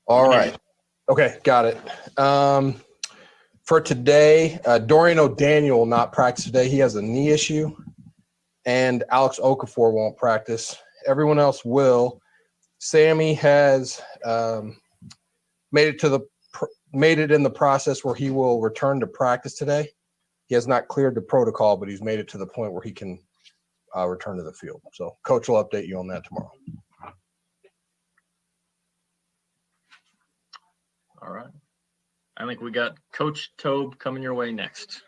All right. Okay, got it. For today, Dorian O'Daniel will not practice today. He has a knee issue, and Alex Okafor won't practice. Everyone else will. Sammy has made it in the process where he will return to practice today. He has not cleared the protocol, but he's made it to the point where he can return to the field. So Coach will update you on that tomorrow. All right. I think we got Coach Tobe coming your way next.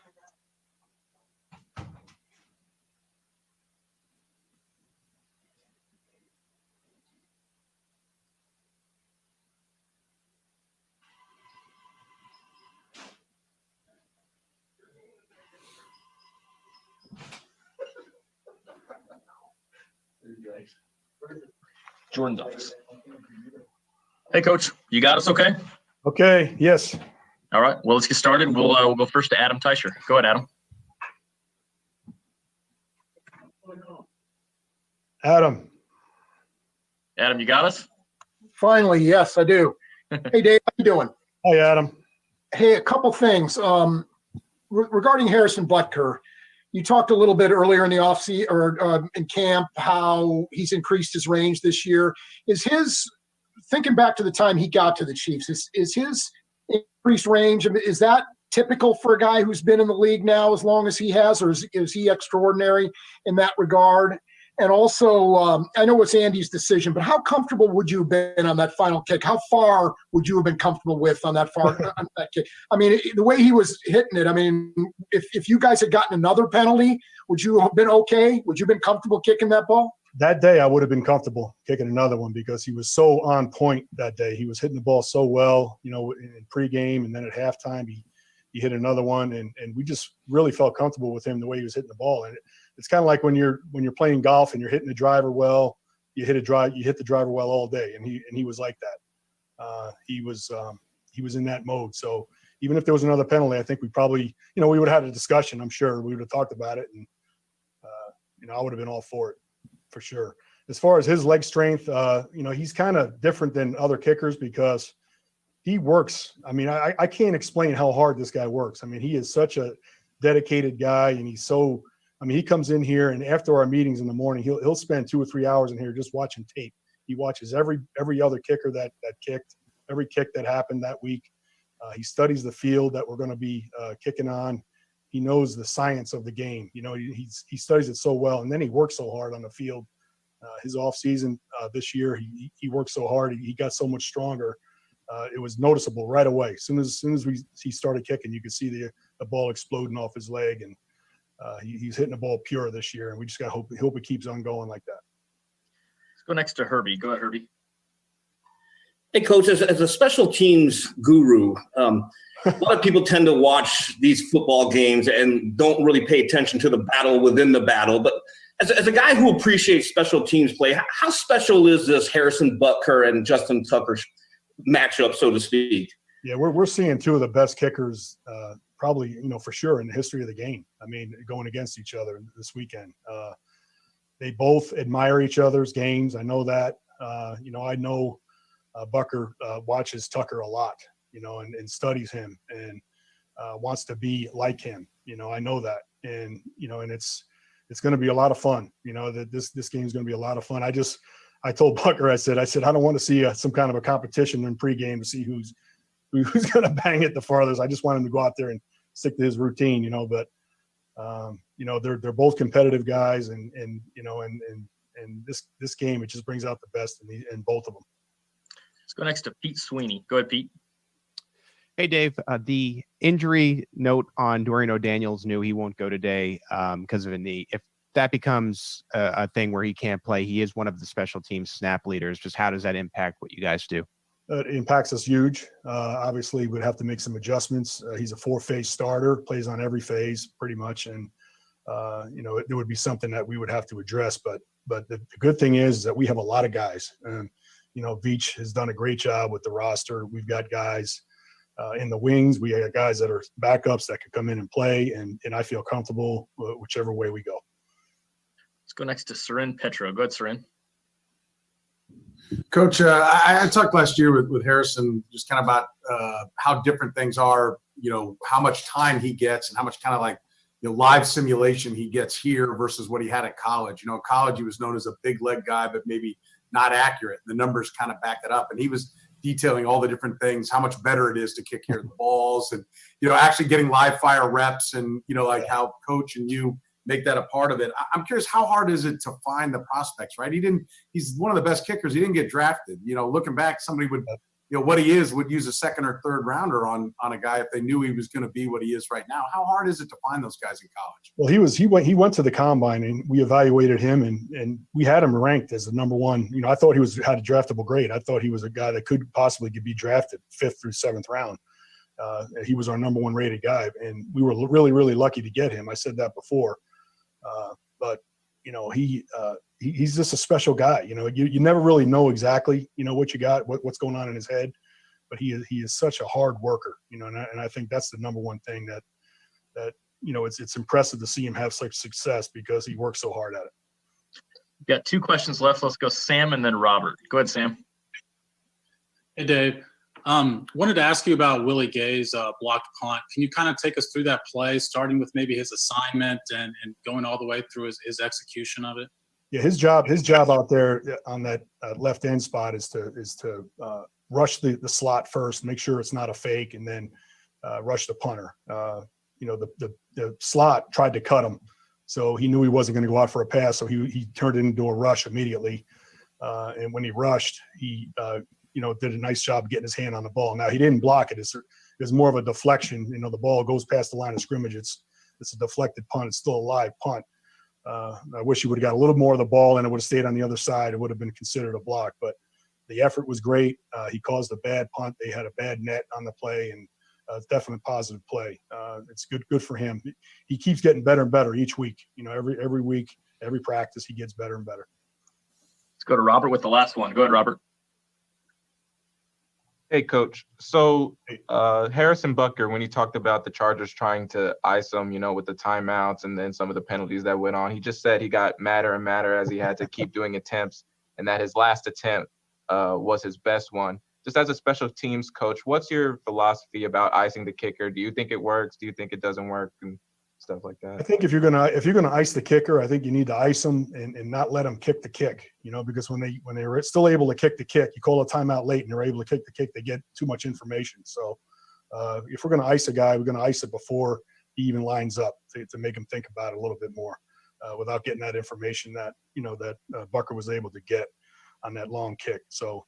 Jordan Dawes. Hey, Coach, you got us okay? Okay, yes. All right, well, let's get started. We'll go first to Adam Teicher. Go ahead, Adam. Adam, you got us? Finally, yes, I do. Hey, Dave, how you doing? Hi, Adam. Hey, a couple things. Regarding Harrison Butker, you talked a little bit earlier in the offseason or in camp how he's increased his range this year. Is his thinking back to the time he got to the Chiefs? Is his increased range, is that typical for a guy who's been in the league now as long as he has, or is he extraordinary in that regard? And also, I know it's Andy's decision, but how comfortable would you have been on that final kick? How far would you have been comfortable with on that kick? I mean, the way he was hitting it, I mean, if you guys had gotten another penalty, would you have been okay? Would you have been comfortable kicking that ball? That day, I would have been comfortable kicking another one because he was so on point that day. He was hitting the ball so well, you know, in pregame, and then at halftime, he hit another one, and we just really felt comfortable with him the way he was hitting the ball. And it's kind of like when you're playing golf and you're hitting the driver well, you hit the driver well all day, and he was like that. He was in that mode. So even if there was another penalty, I think we probably, you know, we would have had a discussion. I'm sure we would have talked about it, and you know, I would have been all for it for sure. As far as his leg strength, you know, he's kind of different than other kickers because he works. I mean, I can't explain how hard this guy works. I mean, he is such a dedicated guy, and he's so. I mean, he comes in here, and after our meetings in the morning, he'll spend 2 or 3 hours in here just watching tape. He watches every other kicker that kicked, every kick that happened that week. He studies the field that we're going to be kicking on. He knows the science of the game. You know, he studies it so well, and then he works so hard on the field. His off season this year, he worked so hard. He got so much stronger. It was noticeable right away. As soon as he started kicking, you could see the ball exploding off his leg, and he's hitting the ball pure this year. And we just got to hope it keeps on going like that. Let's go next to Herbie. Go ahead, Herbie. Hey, Coach, as a special teams guru, a lot of people tend to watch these football games and don't really pay attention to the battle within the battle. But as a guy who appreciates special teams play, how special is this Harrison Butker and Justin Tucker matchup, so to speak? Yeah, we're seeing two of the best kickers, probably, you know, for sure in the history of the game. I mean, going against each other this weekend. They both admire each other's games. I know that. You know, I know Butker watches Tucker a lot, you know, and studies him and wants to be like him. You know, I know that. And, you know, and it's going to be a lot of fun. You know, that this game is going to be a lot of fun. I told Butker, I said, I don't want to see some kind of a competition in pregame to see who's going to bang it the farthest. I just want him to go out there and stick to his routine, you know. But you know, they're both competitive guys, and you know, and this game, it just brings out the best in both of them. Let's go next to Pete Sweeney. Go ahead, Pete. Hey, Dave. The injury note on Dorian O'Daniel's new he won't go today because of a knee. If that becomes a thing where he can't play, he is one of the special teams snap leaders. Just how does that impact what you guys do? It impacts us huge. Obviously, we'd have to make some adjustments. He's a 4-phase starter, plays on every phase pretty much, and you know, there would be something that we would have to address. But the good thing is that we have a lot of guys. You know, Veach has done a great job with the roster. We've got guys in the wings. We got guys that are backups that could come in and play, and I feel comfortable whichever way we go. Let's go next to Serin Petro. Go ahead, Serin. Coach, I talked last year with Harrison just kind of about how different things are, how much time he gets and how much kind of like, live simulation he gets here versus what he had at college. At college, he was known as a big leg guy, but maybe not accurate. The numbers kind of back it up. And he was detailing all the different things, how much better it is to kick here the balls and, actually getting live fire reps and, like how coach and you make that a part of it. I'm curious, how hard is it to find the prospects, right? He's one of the best kickers. He didn't get drafted. Looking back, somebody would, what he is would use a second or third rounder on a guy if they knew he was going to be what he is right now. How hard is it to find those guys in college? Well, he went to the combine and we evaluated him and we had him ranked as the number one. I thought he had a draftable grade. I thought he was a guy that could possibly be drafted 5th through 7th round. He was our number 1 rated guy, and we were really, really lucky to get him. I said that before. But he's just a special guy. You never really know exactly, what you got, what's going on in his head, but he is such a hard worker, and I think that's the number one thing that it's impressive to see him have such success because he works so hard at it. We've got 2 questions left. Let's go Sam and then Robert. Go ahead, Sam. Hey, Dave. Wanted to ask you about Willie Gay's blocked punt. Can you kind of take us through that play, starting with maybe his assignment and going all the way through his execution of it? Yeah, his job out there on that left end spot is to rush the slot first, make sure it's not a fake, and then rush the punter. The slot tried to cut him, so he knew he wasn't going to go out for a pass, so he turned it into a rush immediately. And when he rushed, he did a nice job getting his hand on the ball. Now, he didn't block it. It's more of a deflection. The ball goes past the line of scrimmage. It's a deflected punt. It's still a live punt. I wish he would have got a little more of the ball and it would have stayed on the other side. It would have been considered a block. But the effort was great. He caused a bad punt. They had a bad net on the play, and it's definitely a positive play. It's good for him. He keeps getting better and better each week. Every week, every practice, he gets better and better. Let's go to Robert with the last one. Go ahead, Robert. Hey, Coach. So Harrison Butker, when he talked about the Chargers trying to ice him, with the timeouts and then some of the penalties that went on, he just said he got madder and madder as he had to keep doing attempts, and that his last attempt was his best one. Just as a special teams coach, what's your philosophy about icing the kicker? Do you think it works? Do you think it doesn't work? And stuff like that. I think if you're gonna ice the kicker, I think you need to ice them and not let them kick the kick. Because when they're still able to kick the kick, you call a timeout late and they're able to kick the kick, they get too much information. So if we're gonna ice a guy, we're gonna ice it before he even lines up to make him think about it a little bit more without getting that information that Butker was able to get on that long kick. So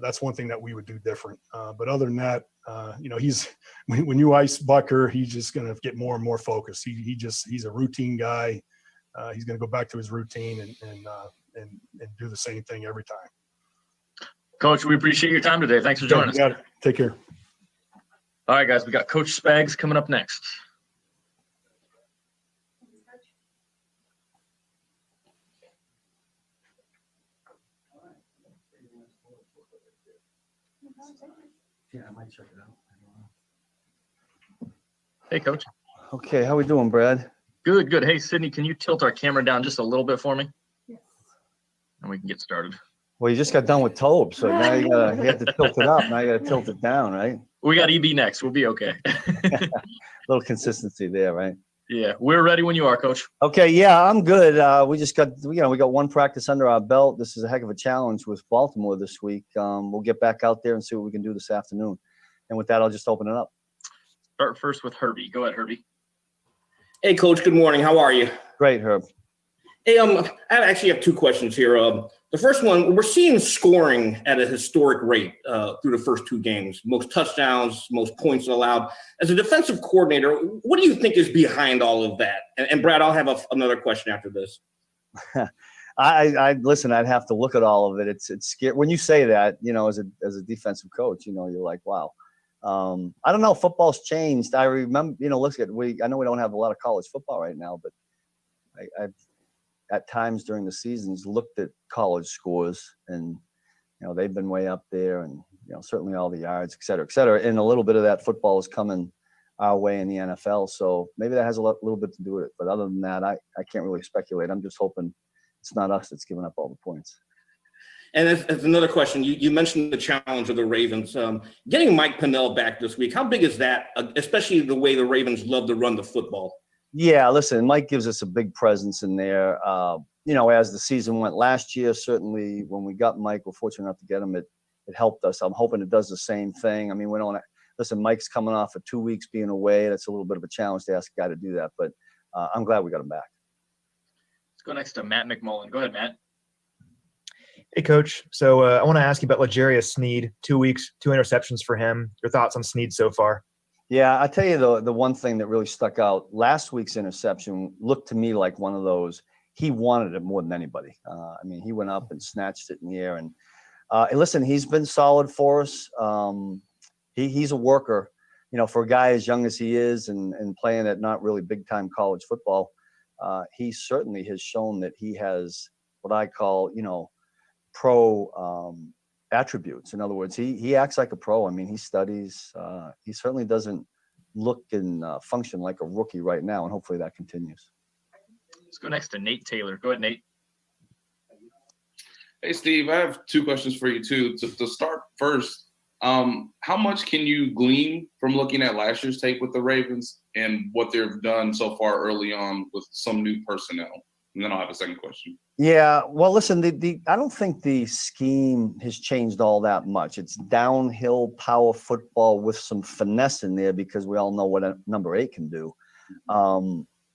that's one thing that we would do different. But other than that, he's when you ice Butker, he's just going to get more and more focused. He's a routine guy. He's going to go back to his routine and do the same thing every time. Coach, we appreciate your time today. Thanks for joining us. Got it. Take care. All right, guys, we got Coach Spags coming up next. Yeah, I might check it out. Hey, Coach. Okay, how we doing, Brad? Good, good. Hey, Sydney, can you tilt our camera down just a little bit for me? Yes. And we can get started. Well, you just got done with Tobe, so now you have to tilt it up. Now you got to tilt it down, right? We got EB next. We'll be okay. A little consistency there, right? Yeah, we're ready when you are, Coach. Okay, yeah, I'm good. We just got, we got one practice under our belt. This is a heck of a challenge with Baltimore this week. We'll get back out there and see what we can do this afternoon. And with that, I'll just open it up. Start first with Herbie. Go ahead, Herbie. Hey, Coach. Good morning. How are you? Great, Herb. Hey, I actually have two questions here. The first one, we're seeing scoring at a historic rate through the first two games. Most touchdowns, most points allowed. As a defensive coordinator, what do you think is behind all of that? And Brad, I'll have another question after this. I listen. I'd have to look at all of it. It's scary when you say that. As a defensive coach, you're like, wow. I don't know. Football's changed. I remember, look at I know we don't have a lot of college football right now, but I've at times during the seasons looked at college scores, and they've been way up there, and certainly all the yards, et cetera, and a little bit of that football is coming our way in the NFL. So maybe that has a little bit to do with it. But other than that, I can't really speculate. I'm just hoping it's not us that's giving up all the points. And as another question, you mentioned the challenge of the Ravens. Getting Mike Pennell back this week, how big is that, especially the way the Ravens love to run the football? Yeah, listen, Mike gives us a big presence in there. As the season went last year, certainly when we got Mike, we're fortunate enough to get him. It helped us. I'm hoping it does the same thing. I mean, we don't listen. Mike's coming off of 2 weeks being away. That's a little bit of a challenge to ask a guy to do that, but I'm glad we got him back. Let's go next to Matt McMullen. Go ahead, Matt. Hey, Coach. So I want to ask you about L'Jarius Sneed. 2 weeks, 2 interceptions for him. Your thoughts on Sneed so far? Yeah, I tell you the one thing that really stuck out. Last week's interception looked to me like one of those. He wanted it more than anybody. He went up and snatched it in the air. And listen, he's been solid for us. He's a worker. For a guy as young as he is and playing at not really big time college football, he certainly has shown that he has what I call, pro attributes. In other words, he acts like a pro. I mean, he studies. He certainly doesn't look and function like a rookie right now, and hopefully that continues. Let's go next to Nate Taylor. Go ahead, Nate. Hey, Steve, I have 2 questions for you, too. To start first, how much can you glean from looking at last year's tape with the Ravens and what they've done so far early on with some new personnel? And then I'll have a second question. Yeah, well, listen, I don't think the scheme has changed all that much. It's downhill power football with some finesse in there because we all know what a number 8 can do.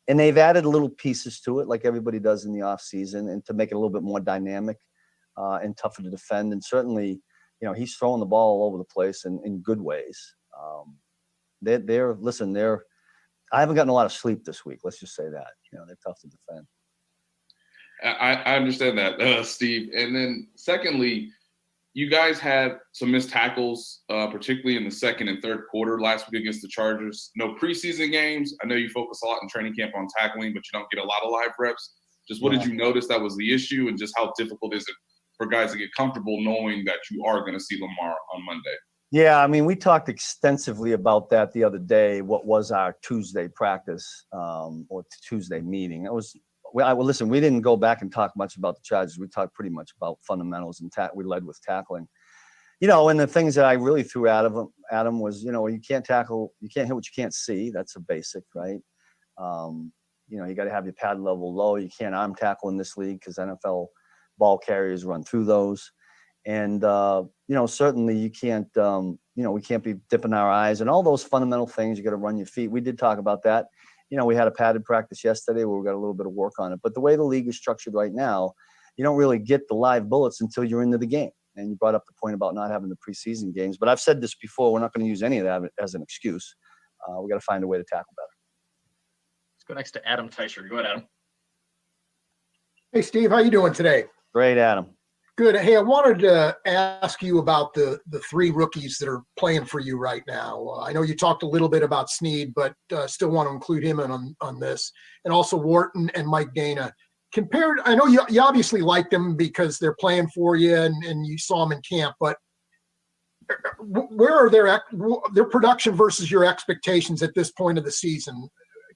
And they've added little pieces to it like everybody does in the offseason and to make it a little bit more dynamic and tougher to defend. And certainly, he's throwing the ball all over the place in good ways. I haven't gotten a lot of sleep this week. Let's just say that. They're tough to defend. I understand that, Steve. And then secondly, you guys had some missed tackles, particularly in the second and third quarter last week against the Chargers. No preseason games. I know you focus a lot in training camp on tackling, but you don't get a lot of live reps. Just what did you notice that was the issue, and just how difficult is it for guys to get comfortable knowing that you are going to see Lamar on Monday? Yeah, we talked extensively about that the other day. What was our Tuesday practice or Tuesday meeting? Listen, we didn't go back and talk much about the Chargers. We talked pretty much about fundamentals, and we led with tackling. And the things that I really threw at him was, you can't tackle, you can't hit what you can't see. That's a basic, right? You got to have your pad level low. You can't arm tackle in this league because NFL ball carriers run through those. And, certainly you can't, we can't be dipping our eyes and all those fundamental things. You got to run your feet. We did talk about that. We had a padded practice yesterday where we got a little bit of work on it. But the way the league is structured right now, you don't really get the live bullets until you're into the game. And you brought up the point about not having the preseason games. But I've said this before, we're not going to use any of that as an excuse. We got to find a way to tackle better. Let's go next to Adam Teicher. Go ahead, Adam. Hey, Steve, how you doing today? Great, Adam. Good. Hey, I wanted to ask you about the 3 rookies that are playing for you right now. I know you talked a little bit about Sneed, but still want to include him on this, and also Wharton and Mike Dana. Compared, I know you obviously like them because they're playing for you and you saw them in camp, but where are their production versus your expectations at this point of the season?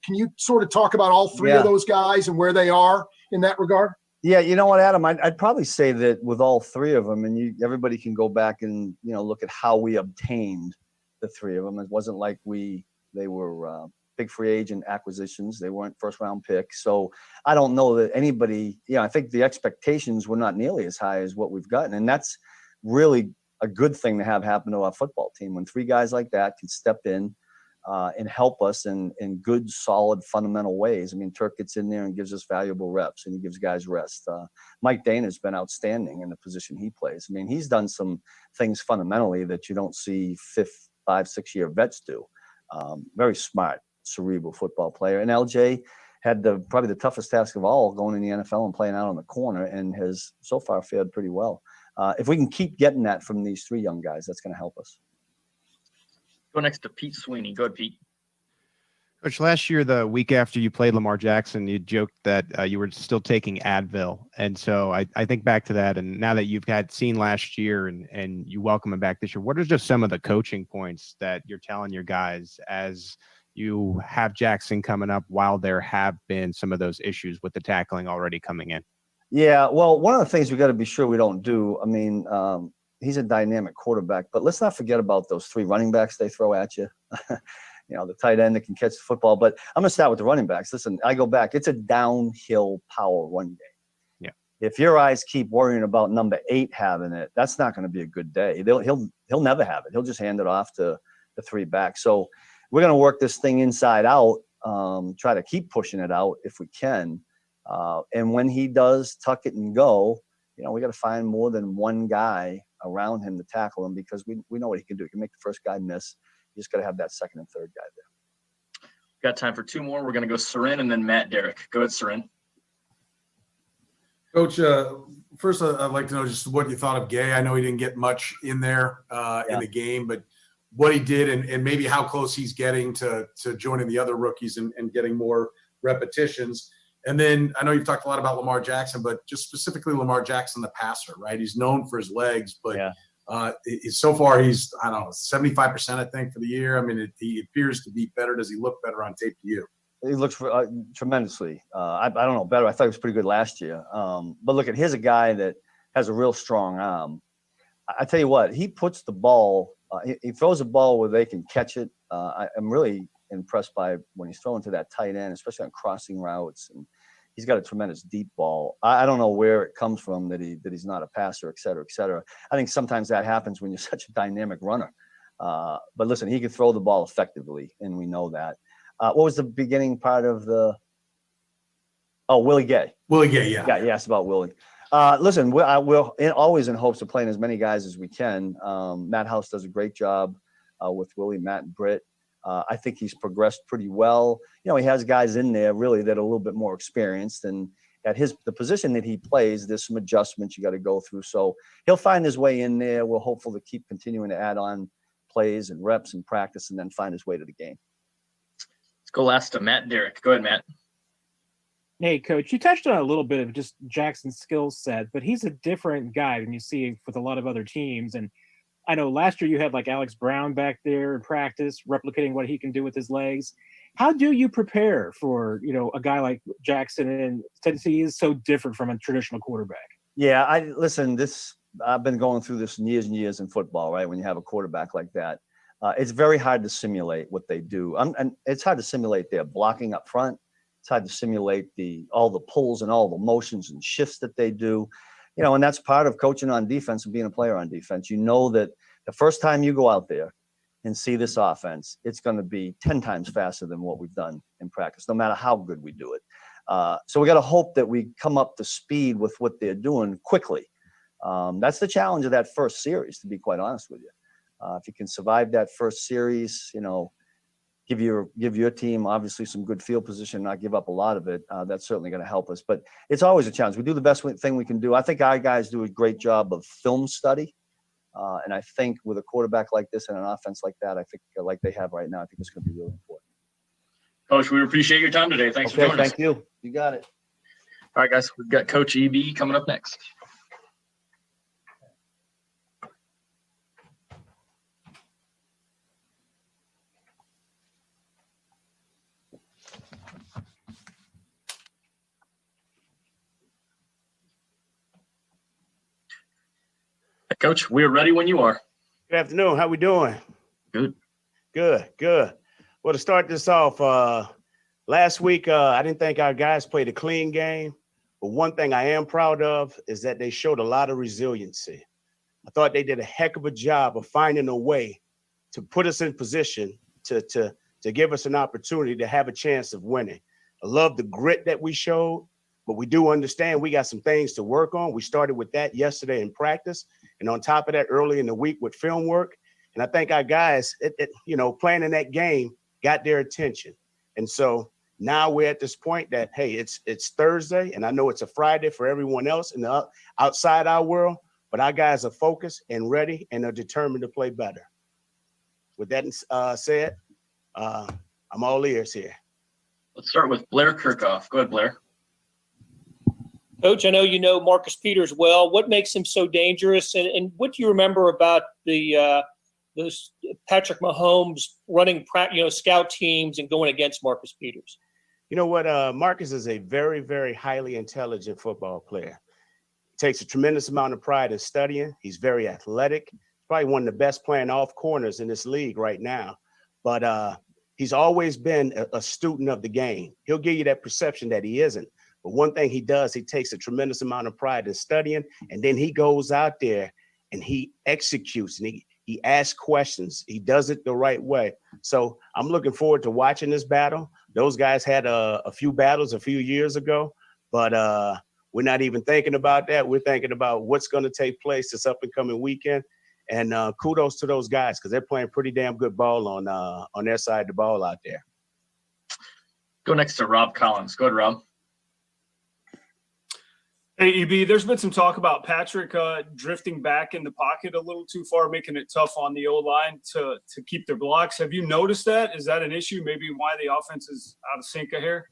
Can you sort of talk about all 3 of those guys and where they are in that regard? Yeah, you know what, Adam? I'd probably say that with all 3 of them, and everybody can go back and look at how we obtained the 3 of them. It wasn't like they were big free agent acquisitions. They weren't first round picks. So I don't know that anybody. I think the expectations were not nearly as high as what we've gotten, and that's really a good thing to have happen to our football team when 3 guys like that can step in and help us in good, solid, fundamental ways. Turk gets in there and gives us valuable reps, and he gives guys rest. Mike Dana's been outstanding in the position he plays. He's done some things fundamentally that you don't see 5, 6 year vets do. Very smart, cerebral football player. And LJ had probably the toughest task of all, going in the NFL and playing out on the corner, and has so far fared pretty well. If we can keep getting that from these 3 young guys, that's going to help us. Go next to Pete Sweeney. Go ahead, Pete. Coach, last year, the week after you played Lamar Jackson, you joked that you were still taking Advil. And so I think back to that. And now that you've seen last year and you welcome him back this year, what are just some of the coaching points that you're telling your guys as you have Jackson coming up while there have been some of those issues with the tackling already coming in? Yeah, well, one of the things we got to be sure we don't do, I mean, he's a dynamic quarterback, but let's not forget about those 3 running backs they throw at you. The tight end that can catch the football. But I'm going to start with the running backs. Listen, I go back. It's a downhill power run game. Yeah. If your eyes keep worrying about number 8 having it, that's not going to be a good day. He'll never have it. He'll just hand it off to the 3 backs. So we're going to work this thing inside out, try to keep pushing it out if we can. And when he does tuck it and go, we got to find more than one guy around him to tackle him, because we know what he can do. He can make the first guy miss. You just got to have that second and third guy there. Got time for 2 more. We're going to go Serin and then Matt Derrick. Go ahead, Serin. Coach, first I'd like to know just what you thought of Gay. I know he didn't get much in there in the game, but what he did and maybe how close he's getting to joining the other rookies and getting more repetitions. And then I know you've talked a lot about Lamar Jackson, but just specifically Lamar Jackson, the passer, right? He's known for his legs, but so far he's, 75%, I think, for the year. I mean, he appears to be better. Does he look better on tape to you? He looks tremendously. I don't know, better. I thought he was pretty good last year. But look, here's a guy that has a real strong arm. I tell you what, he puts the ball, he throws a ball where they can catch it. I'm really impressed by when he's throwing to that tight end, especially on crossing routes. And he's got a tremendous deep ball. I don't know where it comes from that he's not a passer, et cetera, et cetera. I think sometimes that happens when you're such a dynamic runner. But listen, he can throw the ball effectively, and we know that. What was the beginning part of the? Oh, Willie Gay. Willie Gay, yeah. Yeah, you asked about Willie. Listen, we're always in hopes of playing as many guys as we can. Matt House does a great job with Willie, Matt, and Britt. I think he's progressed pretty well. He has guys in there really that are a little bit more experienced, and at the position that he plays, there's some adjustments you got to go through. So he'll find his way in there. We're hopeful to keep continuing to add on plays and reps and practice, and then find his way to the game. Let's go last to Matt Derrick. Go ahead, Matt. Hey, Coach, you touched on a little bit of just Jackson's skill set, but he's a different guy than you see with a lot of other teams. And I know last year you had like Alex Brown back there in practice, replicating what he can do with his legs. How do you prepare for, a guy like Jackson, and since he is so different from a traditional quarterback? Yeah, I've been going through this years and years in football, right? When you have a quarterback like that, it's very hard to simulate what they do. And it's hard to simulate their blocking up front. It's hard to simulate all the pulls and all the motions and shifts that they do. And that's part of coaching on defense and being a player on defense. You know that the first time you go out there and see this offense, it's going to be 10 times faster than what we've done in practice, no matter how good we do it. So we got to hope that we come up to speed with what they're doing quickly. That's the challenge of that first series, to be quite honest with you. If you can survive that first series, give your team obviously some good field position, not give up a lot of it. That's certainly going to help us. But it's always a challenge. We do the best thing we can do. I think our guys do a great job of film study. And I think with a quarterback like this and an offense like that, I think like they have right now, I think it's going to be really important. Coach, we appreciate your time today. Thanks for joining us. Thank you. You got it. All right, guys, we've got Coach EB coming up next. Coach, we're ready when you are. Good afternoon. How we doing? Good. Good. Well, to start this off, last week, I didn't think our guys played a clean game, but one thing I am proud of is that they showed a lot of resiliency. I thought they did a heck of a job of finding a way to put us in position to give us an opportunity to have a chance of winning. I love the grit that we showed, but we do understand we got some things to work on. We started with that yesterday in practice, and on top of that, early in the week with film work. And I think our guys, playing in that game got their attention. And so now we're at this point that, hey, it's Thursday, and I know it's a Friday for everyone else in the outside our world, but our guys are focused and ready and are determined to play better. With that said, I'm all ears here. Let's start with Blair Kirchhoff. Go ahead, Blair. Coach, I know you know Marcus Peters well. What makes him so dangerous, and what do you remember about those Patrick Mahomes running scout teams and going against Marcus Peters? You know what? Marcus is a very, very highly intelligent football player. takes a tremendous amount of pride in studying. He's very athletic. Probably one of the best playing off corners in this league right now. But he's always been a student of the game. He'll give you that perception that he isn't. But one thing he does, he takes a tremendous amount of pride in studying, and then he goes out there and he executes and he asks questions. He does it the right way. So I'm looking forward to watching this battle. Those guys had a few battles a few years ago, but we're not even thinking about that. We're thinking about what's going to take place this up and coming weekend. And kudos to those guys because they're playing pretty damn good ball on their side of the ball out there. Go next to Rob Collins. Go ahead, Rob. Hey, EB, there's been some talk about Patrick drifting back in the pocket a little too far, making it tough on the O-line to keep their blocks. Have you noticed that? Is that an issue? Maybe why the offense is out of sync here?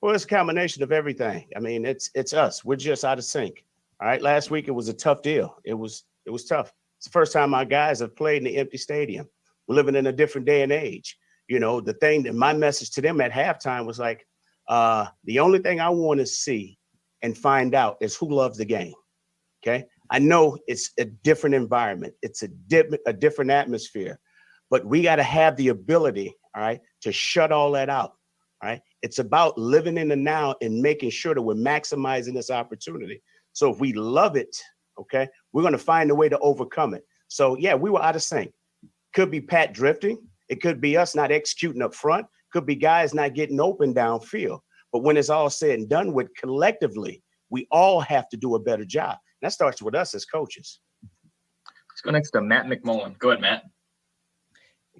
Well, it's a combination of everything. I mean, it's us. We're just out of sync. All right. Last week, it was a tough deal. It was tough. It's the first time our guys have played in the empty stadium. We're living in a different day and age. You know, the thing that my message to them at halftime was like, the only thing I want to see and find out is who loves the game. Okay. I know it's a different environment. It's a different atmosphere, but we got to have the ability, all right, to shut all that out. All right. It's about living in the now and making sure that we're maximizing this opportunity. So if we love it, okay, we're going to find a way to overcome it. So yeah, we were out of sync. Could be Pat drifting. It could be us not executing up front. Could be guys not getting open downfield. But when it's all said and done with, collectively, we all have to do a better job. And that starts with us as coaches. Let's go next to Matt McMullen. Go ahead, Matt.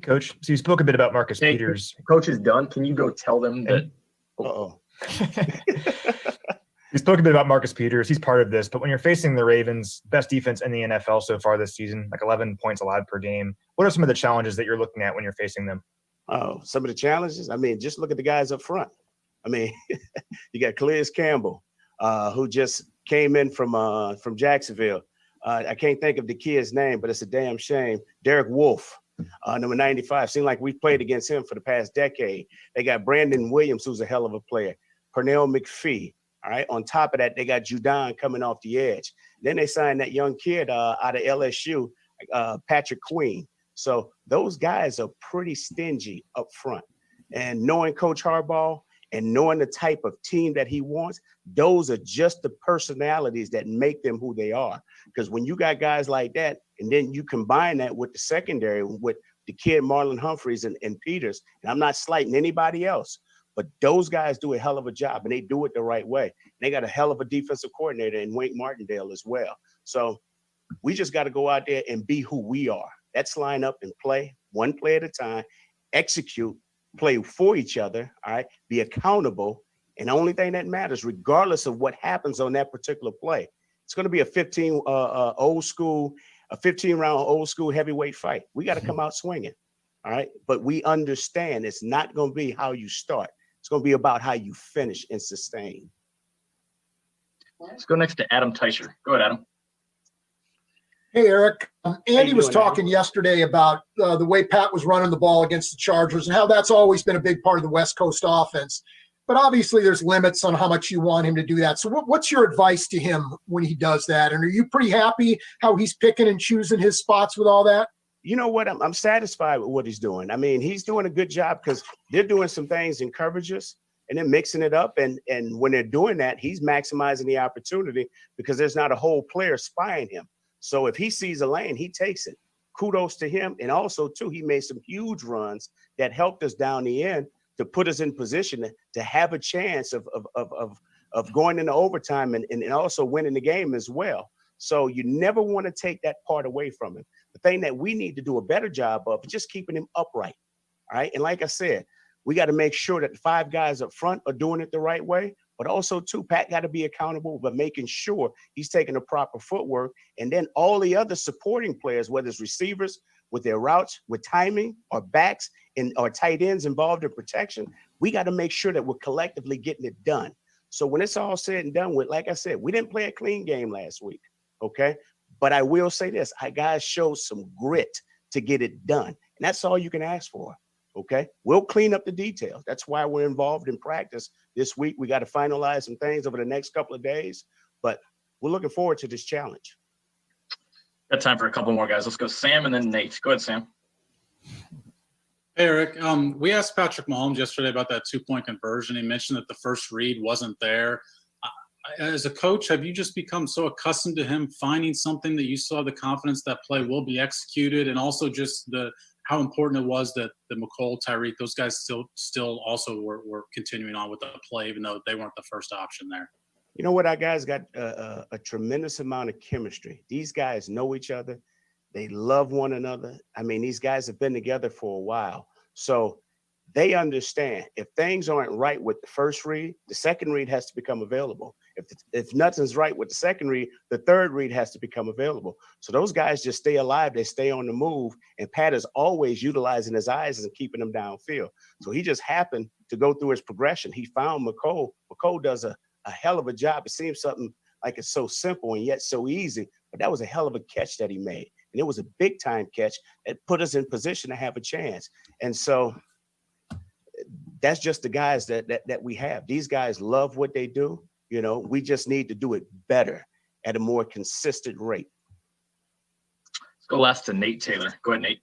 Coach, so you spoke a bit about Marcus Peters. Coach is done. Can you go tell them that? Uh-oh. You spoke a bit about Marcus Peters. He's part of this. But when you're facing the Ravens, best defense in the NFL so far this season, like 11 points allowed per game, what are some of the challenges that you're looking at when you're facing them? Oh, some of the challenges? I mean, just look at the guys up front. I mean, you got Calais Campbell, who just came in from Jacksonville. I can't think of the kid's name, but it's a damn shame. Derek Wolfe, number 95. Seemed like we've played against him for the past decade. They got Brandon Williams, who's a hell of a player. Pernell McPhee. All right. On top of that, they got Judon coming off the edge. Then they signed that young kid out of LSU, Patrick Queen. So those guys are pretty stingy up front. And knowing Coach Harbaugh, and knowing the type of team that he wants, those are just the personalities that make them who they are. Because when you got guys like that, and then you combine that with the secondary, with the kid Marlon Humphreys and Peters, and I'm not slighting anybody else, but those guys do a hell of a job, and they do it the right way. They got a hell of a defensive coordinator in Wink Martindale as well. So we just got to go out there and be who we are. That's line up and play, one play at a time, execute, play for each other, all right, be accountable, and the only thing that matters, regardless of what happens on that particular play, it's going to be a 15 round old school heavyweight fight. We got to come out swinging, all right, but we understand it's not going to be how you start. It's going to be about how you finish and sustain. Let's go next to Adam Teicher. Go ahead, Adam. Hey, Eric. Andy was talking yesterday about the way Pat was running the ball against the Chargers and how that's always been a big part of the West Coast offense. But obviously there's limits on how much you want him to do that. So what's your advice to him when he does that? And are you pretty happy how he's picking and choosing his spots with all that? You know what? I'm satisfied with what he's doing. I mean, he's doing a good job because they're doing some things in coverages and then mixing it up. And when they're doing that, he's maximizing the opportunity because there's not a whole player spying him. So if he sees a lane, he takes it. Kudos to him. And also, too, he made some huge runs that helped us down the end to put us in position to have a chance of going into overtime and also winning the game as well. So you never want to take that part away from him. The thing that we need to do a better job of is just keeping him upright. All right. And like I said, we got to make sure that the five guys up front are doing it the right way. But also, too, Pat got to be accountable, but making sure he's taking the proper footwork. And then all the other supporting players, whether it's receivers with their routes, with timing, or backs or tight ends involved in protection, we got to make sure that we're collectively getting it done. So when it's all said and done with, like I said, we didn't play a clean game last week, okay? But I will say this, our guys showed some grit to get it done. And that's all you can ask for. Okay, we'll clean up the details. That's why we're involved in practice this week. We got to finalize some things over the next couple of days, but we're looking forward to this challenge. Got time for a couple more guys. Let's go Sam and then Nate. Go ahead, Sam. Hey, Eric. We asked Patrick Mahomes yesterday about that 2-point conversion. He mentioned that the first read wasn't there. As a coach, have you just become so accustomed to him finding something that you still have the confidence that play will be executed, and also just how important it was that the McCole, Tyreek, those guys still also were continuing on with the play, even though they weren't the first option there? You know what? Our guys got a tremendous amount of chemistry. These guys know each other. They love one another. I mean, these guys have been together for a while. So they understand if things aren't right with the first read, the second read has to become available. If nothing's right with the second read, the third read has to become available. So those guys just stay alive. They stay on the move. And Pat is always utilizing his eyes and keeping them downfield. So he just happened to go through his progression. He found McCole. McCole does a hell of a job. It seems something like it's so simple and yet so easy, but that was a hell of a catch that he made. And it was a big time catch that put us in position to have a chance. And so that's just the guys that we have. These guys love what they do. You know, we just need to do it better at a more consistent rate. Let's go last to Nate Taylor. Go ahead, Nate.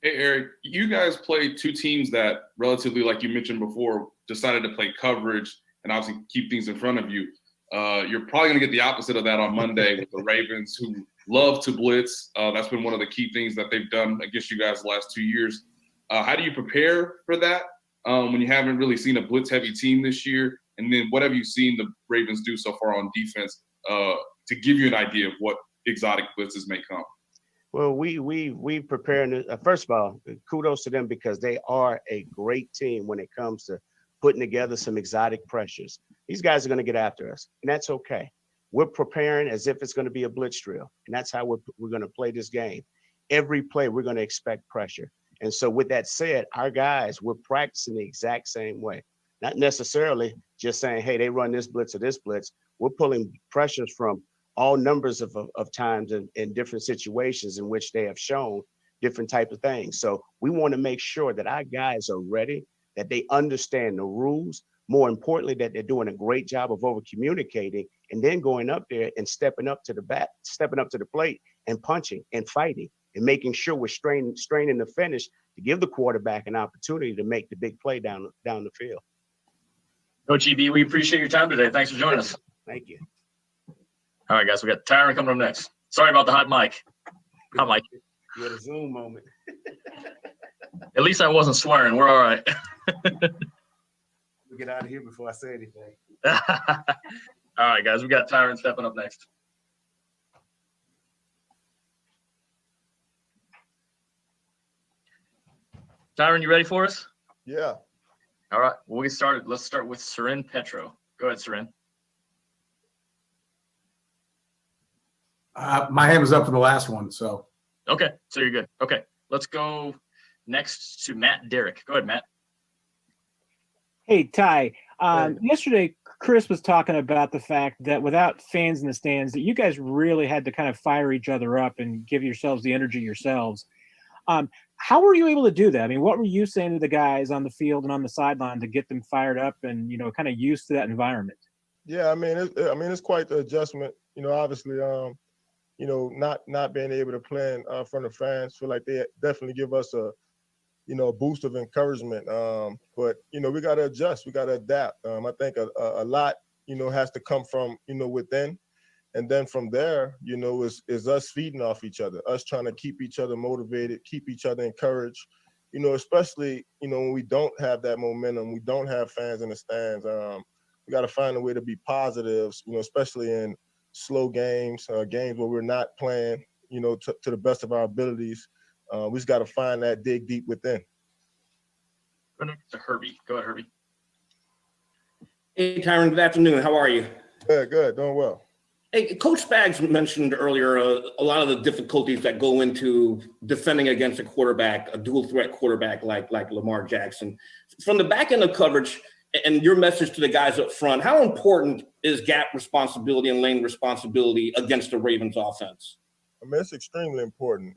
Hey, Eric, you guys played two teams that relatively, like you mentioned before, decided to play coverage and obviously keep things in front of you. You're probably going to get the opposite of that on Monday with the Ravens, who love to blitz. That's been one of the key things that they've done against you guys the last 2 years. How do you prepare for that when you haven't really seen a blitz-heavy team this year? And then what have you seen the Ravens do so far on defense to give you an idea of what exotic blitzes may come? Well, we prepare. First of all, kudos to them because they are a great team when it comes to putting together some exotic pressures. These guys are going to get after us, and that's okay. We're preparing as if it's going to be a blitz drill, and that's how we're going to play this game. Every play, we're going to expect pressure. And so with that said, our guys, we're practicing the exact same way. Not necessarily just saying, hey, they run this blitz or this blitz. We're pulling pressures from all numbers of times in different situations in which they have shown different types of things. So we want to make sure that our guys are ready, that they understand the rules. More importantly, that they're doing a great job of over communicating and then going up there and stepping up to the plate and punching and fighting and making sure we're straining the finish to give the quarterback an opportunity to make the big play down the field. Coach EB, we appreciate your time today. Thanks for joining us. Thank you. All right, guys, we got Tyrann coming up next. Sorry about the hot mic. Hot mic. You had a Zoom moment. At least I wasn't swearing. We're all right. We'll get out of here before I say anything. All right, guys, we got Tyrann stepping up next. Tyrann, you ready for us? Yeah. All right, we'll get started. Let's start with Serin Petro. Go ahead, Serin. My hand was up for the last one, so. Okay, so you're good. Okay, let's go next to Matt Derrick. Go ahead, Matt. Hey, Ty. Yesterday, Chris was talking about the fact that without fans in the stands, that you guys really had to kind of fire each other up and give yourselves the energy yourselves. How were you able to do that? I mean, what were you saying to the guys on the field and on the sideline to get them fired up and, you know, kind of used to that environment? Yeah, I mean, it's quite the adjustment. You know, obviously, you know, not being able to play in front of fans, feel like they definitely give us a boost of encouragement. But you know, we got to adjust, we got to adapt. I think a lot, you know, has to come from, you know, within. And then from there, you know, is us feeding off each other, us trying to keep each other motivated, keep each other encouraged, you know, especially, you know, when we don't have that momentum, we don't have fans in the stands. We got to find a way to be positive, you know, especially in slow games, games where we're not playing, you know, to the best of our abilities. We just got to find that dig deep within. Go next to Herbie. Go ahead, Herbie. Hey, Tyrann, good afternoon. How are you? Good, doing well. Hey, Coach Spags mentioned earlier a lot of the difficulties that go into defending against a quarterback, a dual threat quarterback like Lamar Jackson. From the back end of coverage and your message to the guys up front, how important is gap responsibility and lane responsibility against the Ravens offense? I mean, it's extremely important.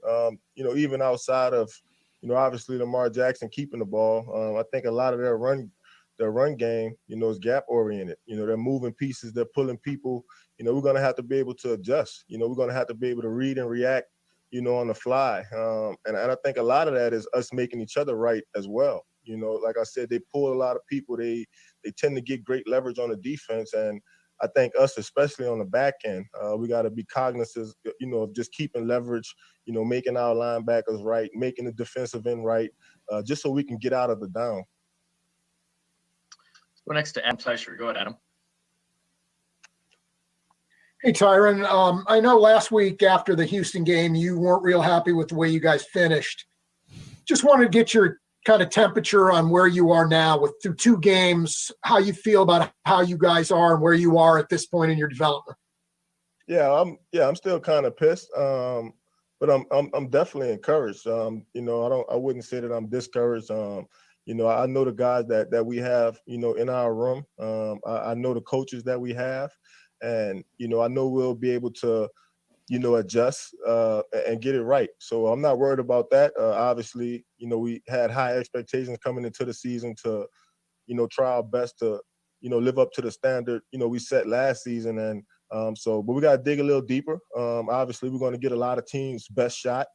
You know, even outside of, you know, obviously Lamar Jackson keeping the ball, I think a lot of their run their run game, is gap oriented. They're moving pieces, they're pulling people. We're going to have to be able to adjust. We're going to have to be able to read and react, on the fly. And I think a lot of that is us making each other right as well. Like I said, they pull a lot of people. They tend to get great leverage on the defense. And I think us, especially on the back end, we got to be cognizant, of just keeping leverage, making our linebackers right, making the defensive end right, just so we can get out of the down. Let's go next to Adam Teicher. Go ahead, Adam. Hey, Tyrann. I know last week after the Houston game, you weren't real happy with the way you guys finished. Just wanted to get your kind of temperature on where you are now through 2 games, how you feel about how you guys are and where you are at this point in your development. I'm still kind of pissed, but I'm definitely encouraged. I wouldn't say that I'm discouraged. I know the guys that we have, in our room. I know the coaches that we have, and I know we'll be able to adjust and get it right. So I'm not worried about that. Obviously, we had high expectations coming into the season to, try our best to, live up to the standard, we set last season. And but we got to dig a little deeper. Obviously, we're going to get a lot of teams' best shot.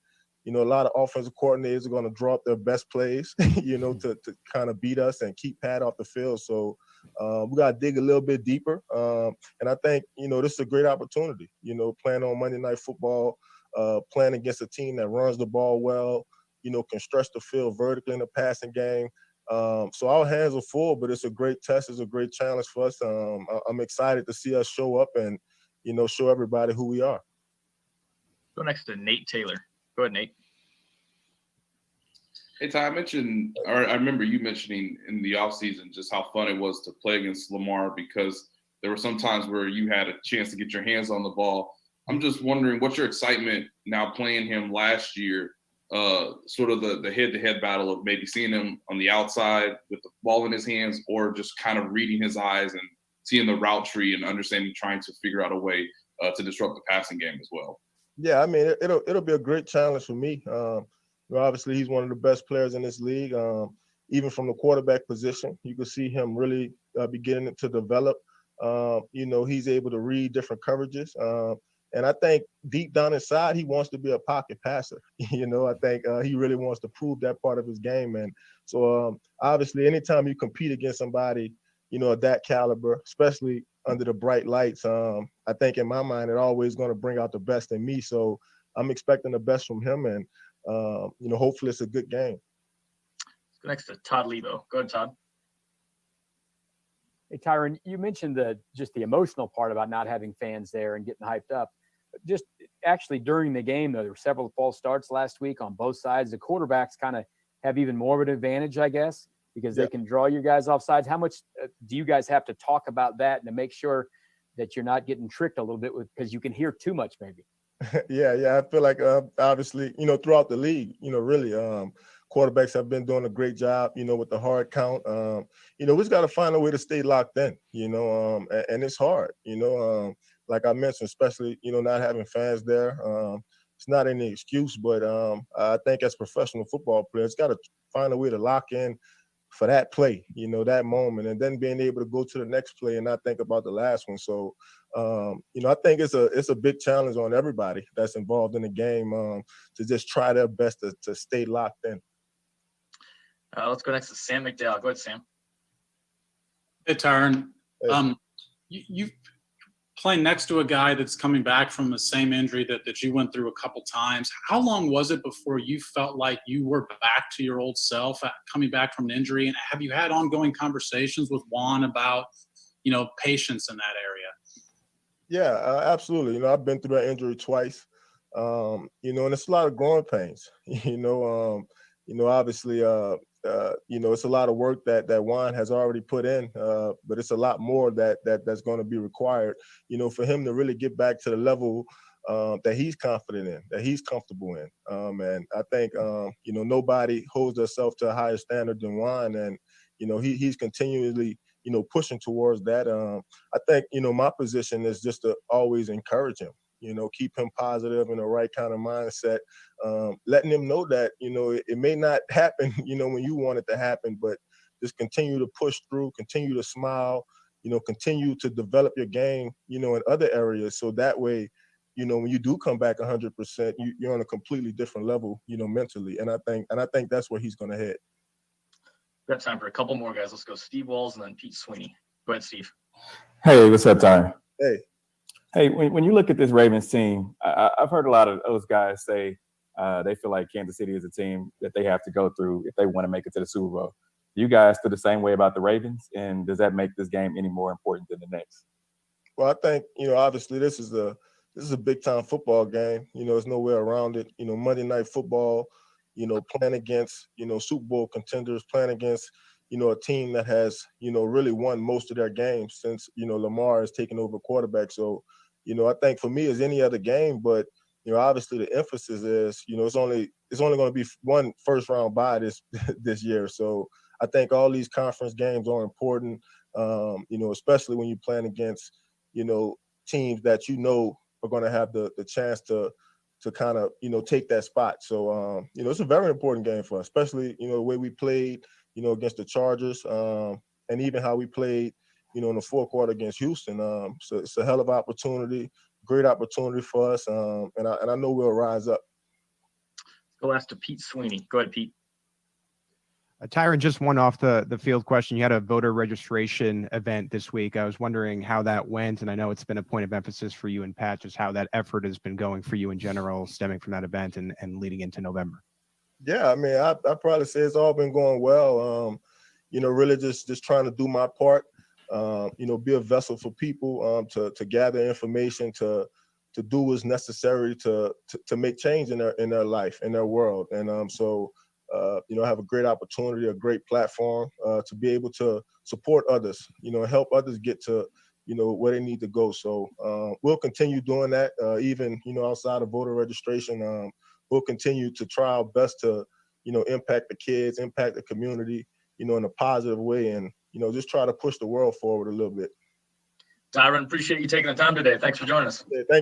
A lot of offensive coordinators are going to draw up their best plays, to kind of beat us and keep Pat off the field. So we got to dig a little bit deeper. And I think, this is a great opportunity, playing on Monday Night Football, playing against a team that runs the ball well, can stretch the field vertically in the passing game. So our hands are full, but it's a great test. It's a great challenge for us. I'm excited to see us show up and, show everybody who we are. Go next to Nate Taylor. Go ahead, Nate. Hey, Ty, I remember you mentioning in the offseason just how fun it was to play against Lamar, because there were some times where you had a chance to get your hands on the ball. I'm just wondering, what's your excitement now playing him last year, sort of the head-to-head battle of maybe seeing him on the outside with the ball in his hands, or just kind of reading his eyes and seeing the route tree and understanding, trying to figure out a way to disrupt the passing game as well? Yeah, I mean, it'll be a great challenge for me. Obviously, he's one of the best players in this league. Even from the quarterback position, you can see him really beginning to develop. He's able to read different coverages. And I think deep down inside, he wants to be a pocket passer. I think he really wants to prove that part of his game. And so, obviously, anytime you compete against somebody, of that caliber, especially under the bright lights, I think in my mind, it's always going to bring out the best in me. So I'm expecting the best from him, and hopefully it's a good game. Let's go next to Todd Lebo. Go ahead, Todd. Hey, Tyrann, you mentioned just the emotional part about not having fans there and getting hyped up. Just actually during the game, though, there were several false starts last week on both sides. The quarterbacks kind of have even more of an advantage, I guess, because they can draw you guys off sides. How much do you guys have to talk about that and to make sure that you're not getting tricked a little bit because you can hear too much maybe? Yeah. I feel like obviously, throughout the league, really, quarterbacks have been doing a great job, with the hard count. We just got to find a way to stay locked in, and it's hard, like I mentioned, especially, not having fans there. It's not any excuse, but I think as professional football players, got to find a way to lock in for that play, that moment, and then being able to go to the next play and not think about the last one. So, I think it's a big challenge on everybody that's involved in the game to just try their best to stay locked in. Let's go next to Sam McDowell. Go ahead, Sam. Hey, Tyrann. You playing next to a guy that's coming back from the same injury that you went through a couple times. How long was it before you felt like you were back to your old self coming back from an injury? And have you had ongoing conversations with Juan about, patience in that area? Yeah, absolutely. I've been through that injury twice, and it's a lot of growing pains, obviously, it's a lot of work that Juan has already put in, but it's a lot more that's going to be required, for him to really get back to the level that he's confident in, that he's comfortable in. And I think, nobody holds themselves to a higher standard than Juan, and, he's continually, pushing towards that. I think, my position is just to always encourage him, keep him positive in the right kind of mindset, letting him know that, it may not happen, when you want it to happen, but just continue to push through, continue to smile, continue to develop your game, in other areas. So that way, when you do come back 100%, you're on a completely different level, mentally. And I think that's where he's going to head. We have time for a couple more guys. Let's go Steve Walls and then Pete Sweeney. Go ahead, Steve. Hey, what's up, Tyrann? Hey. Hey, when you look at this Ravens team, I've heard a lot of those guys say they feel like Kansas City is a team that they have to go through if they want to make it to the Super Bowl. You guys feel the same way about the Ravens, and does that make this game any more important than the next? Well, I think, obviously this is a big time football game. There's no way around it. Monday Night Football, playing against, Super Bowl contenders, playing against, a team that has, really won most of their games since, Lamar has taken over quarterback. So, I think for me it's any other game, but, obviously the emphasis is, it's only going to be one first round bye this year. So I think all these conference games are important, especially when you're playing against, teams that are going to have the chance to kind of, take that spot. So, it's a very important game for us, especially, the way we played, against the Chargers, and even how we played, in the fourth quarter against Houston. So it's a hell of an opportunity, great opportunity for us, and I know we'll rise up. Go last to Pete Sweeney. Go ahead, Pete. Tyrann, just one off the field question. You had a voter registration event this week. I was wondering how that went, and I know it's been a point of emphasis for you and Pat, just how that effort has been going for you in general, stemming from that event and leading into November. Yeah, I mean, I probably say it's all been going well. Really just trying to do my part. Be a vessel for people to gather information, to do what's necessary to make change in their life, in their world. And so I have a great opportunity, a great platform to be able to support others, help others get to, where they need to go. So we'll continue doing that, even, outside of voter registration. We'll continue to try our best to, impact the kids, impact the community, in a positive way, and, just try to push the world forward a little bit. Tyrann, appreciate you taking the time today. Thanks for joining us. Yeah, thank you.